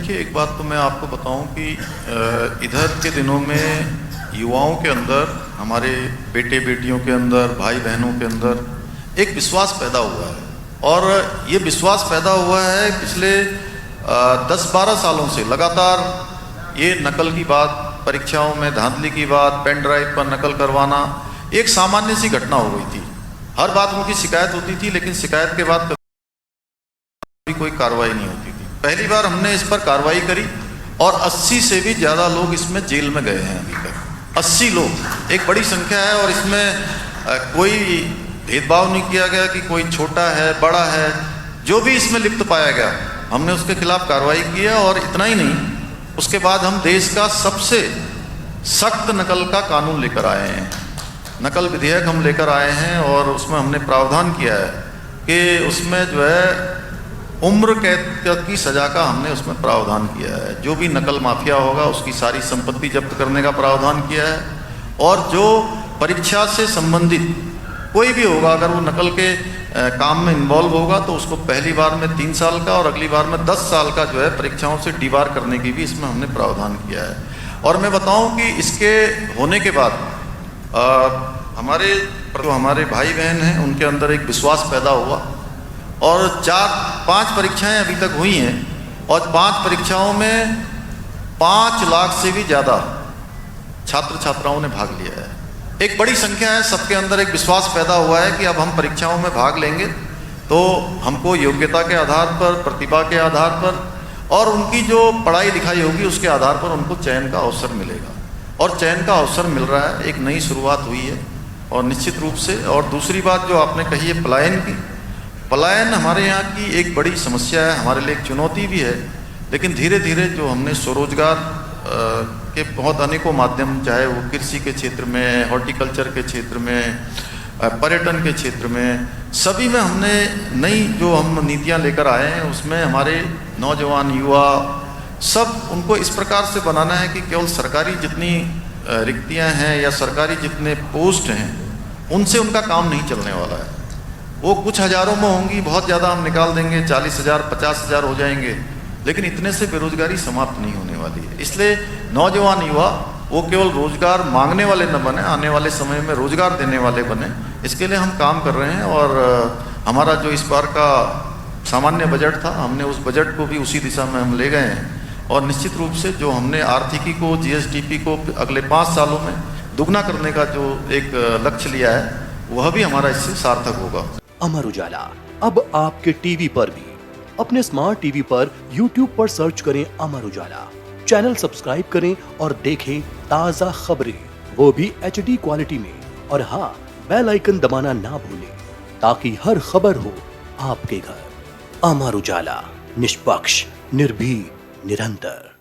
देखिए, एक बात तो मैं आपको बताऊं कि इधर के दिनों में युवाओं के अंदर, हमारे बेटे बेटियों के अंदर, भाई बहनों के अंदर एक विश्वास पैदा हुआ है। और ये विश्वास पैदा हुआ है पिछले 10-12 सालों से लगातार। ये नकल की बात, परीक्षाओं में धांधली की बात, पेन ड्राइव पर नकल करवाना एक सामान्य सी घटना हो गई थी। हर बात उनकी शिकायत होती थी, लेकिन शिकायत के बाद कभी कोई कार्रवाई नहीं होती थी। पहली बार हमने इस पर कार्रवाई करी और 80 से भी ज़्यादा लोग इसमें जेल में गए हैं अभी तक। 80 लोग एक बड़ी संख्या है, और इसमें कोई भेदभाव नहीं किया गया कि कोई छोटा है बड़ा है। जो भी इसमें लिप्त पाया गया हमने उसके खिलाफ कार्रवाई की है। और इतना ही नहीं, उसके बाद हम देश का सबसे सख्त नकल का कानून लेकर आए हैं। नकल विधेयक हम लेकर आए हैं और उसमें हमने प्रावधान किया है कि उसमें जो है उम्र कैद की सज़ा का हमने उसमें प्रावधान किया है। जो भी नकल माफिया होगा उसकी सारी संपत्ति जब्त करने का प्रावधान किया है। और जो परीक्षा से संबंधित कोई भी होगा, अगर वो नकल के काम में इन्वॉल्व होगा तो उसको पहली बार में 3 साल का और अगली बार में 10 साल का जो है परीक्षाओं से डीबार करने की भी इसमें हमने प्रावधान किया है। और मैं बताऊं कि इसके होने के बाद हमारे भाई बहन हैं उनके अंदर एक विश्वास पैदा हुआ। और 4-5 परीक्षाएं अभी तक हुई हैं, और 5 परीक्षाओं में 5 लाख से भी ज़्यादा छात्र छात्राओं ने भाग लिया है। एक बड़ी संख्या है, सबके अंदर एक विश्वास पैदा हुआ है कि अब हम परीक्षाओं में भाग लेंगे तो हमको योग्यता के आधार पर, प्रतिभा के आधार पर और उनकी जो पढ़ाई लिखाई होगी उसके आधार पर उनको चयन का अवसर मिलेगा। और चयन का अवसर मिल रहा है, एक नई शुरुआत हुई है और निश्चित रूप से। और दूसरी बात जो आपने कही है पलायन की, पलायन हमारे यहाँ की एक बड़ी समस्या है, हमारे लिए एक चुनौती भी है। लेकिन धीरे धीरे जो हमने स्वरोजगार के बहुत अनेकों माध्यम, चाहे वो कृषि के क्षेत्र में, हॉर्टिकल्चर के क्षेत्र में, पर्यटन के क्षेत्र में, सभी में हमने नई जो हम नीतियाँ लेकर आए हैं उसमें हमारे नौजवान युवा सब उनको इस प्रकार से बनाना है कि केवल सरकारी जितनी रिक्तियाँ हैं या सरकारी जितने पोस्ट हैं उनसे उनका काम नहीं चलने वाला है। वो कुछ हज़ारों में होंगी, बहुत ज़्यादा हम निकाल देंगे, 40,000 50,000 हो जाएंगे, लेकिन इतने से बेरोजगारी समाप्त नहीं होने वाली है। इसलिए नौजवान युवा वो केवल रोजगार मांगने वाले न बने, आने वाले समय में रोजगार देने वाले बने, इसके लिए हम काम कर रहे हैं। और हमारा जो इस बार का सामान्य बजट था, हमने उस बजट को भी उसी दिशा में हम ले गए हैं। और निश्चित रूप से जो हमने आर्थिकी को, जीएसडीपी को अगले 5 सालों में दुगना करने का जो एक लक्ष्य लिया है वह भी हमारा इससे सार्थक होगा। अमर उजाला अब आपके टीवी पर भी। अपने स्मार्ट टीवी पर YouTube पर सर्च करें अमर उजाला, चैनल सब्सक्राइब करें और देखें ताज़ा खबरें, वो भी HD क्वालिटी में। और हाँ, बेल आइकन दबाना ना भूलें ताकि हर खबर हो आपके घर। अमर उजाला, निष्पक्ष, निर्भीक, निरंतर।